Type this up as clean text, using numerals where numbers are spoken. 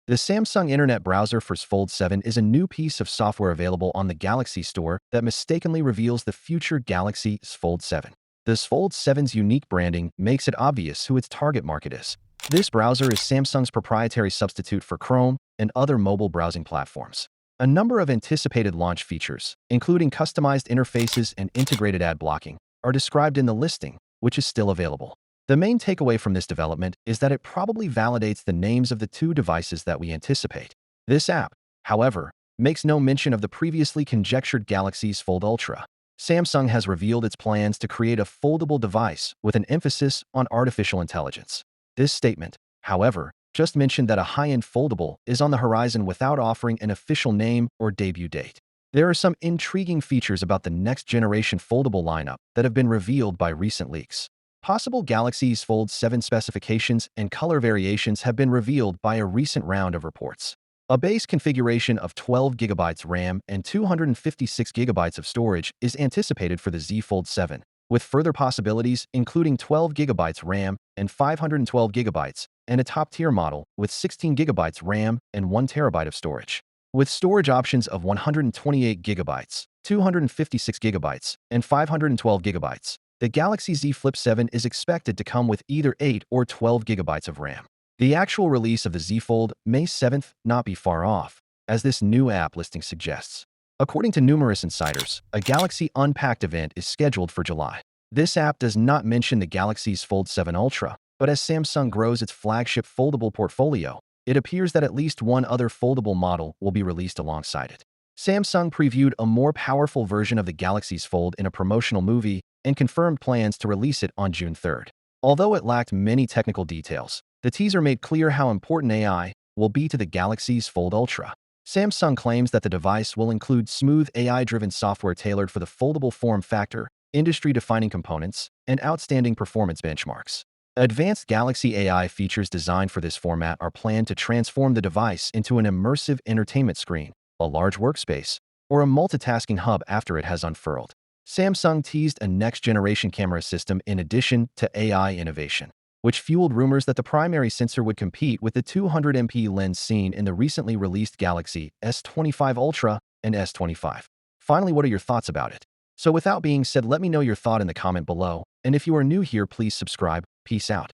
The Samsung Internet Browser for Fold 7 is a new piece of software available on the Galaxy Store that mistakenly reveals the future Galaxy Fold 7. This Fold 7's unique branding makes it obvious who its target market is. This browser is Samsung's proprietary substitute for Chrome and other mobile browsing platforms. A number of anticipated launch features, including customized interfaces and integrated ad blocking, are described in the listing, which is still available. The main takeaway from this development is that it probably validates the names of the two devices that we anticipate. This app, however, makes no mention of the previously conjectured Galaxy's Fold Ultra. Samsung has revealed its plans to create a foldable device with an emphasis on artificial intelligence. This statement, however, just mentioned that a high-end foldable is on the horizon without offering an official name or debut date. There are some intriguing features about the next-generation foldable lineup that have been revealed by recent leaks. Possible Galaxy's Fold 7 specifications and color variations have been revealed by a recent round of reports. A base configuration of 12 GB RAM and 256 GB of storage is anticipated for the Z Fold 7, with further possibilities including 12 GB RAM and 512 GB, and a top-tier model with 16 GB RAM and 1 TB of storage. With storage options of 128 GB, 256 GB, and 512 GB, the Galaxy Z Flip 7 is expected to come with either 8 or 12 GB of RAM. The actual release of the Z Fold, May 7th, not be far off, as this new app listing suggests. According to numerous insiders, a Galaxy Unpacked event is scheduled for July. This app does not mention the Galaxy's Fold 7 Ultra, but as Samsung grows its flagship foldable portfolio, it appears that at least one other foldable model will be released alongside it. Samsung previewed a more powerful version of the Galaxy's Fold in a promotional movie and confirmed plans to release it on June 3rd. Although it lacked many technical details, the teaser made clear how important AI will be to the Galaxy's Fold Ultra. Samsung claims that the device will include smooth AI-driven software tailored for the foldable form factor, industry-defining components, and outstanding performance benchmarks. Advanced Galaxy AI features designed for this format are planned to transform the device into an immersive entertainment screen, a large workspace, or a multitasking hub after it has unfurled. Samsung teased a next-generation camera system in addition to AI innovation, which fueled rumors that the primary sensor would compete with the 200MP lens seen in the recently released Galaxy S25 Ultra and S25. Finally, what are your thoughts about it? So without being said, let me know your thought in the comment below, and if you are new here, please subscribe. Peace out.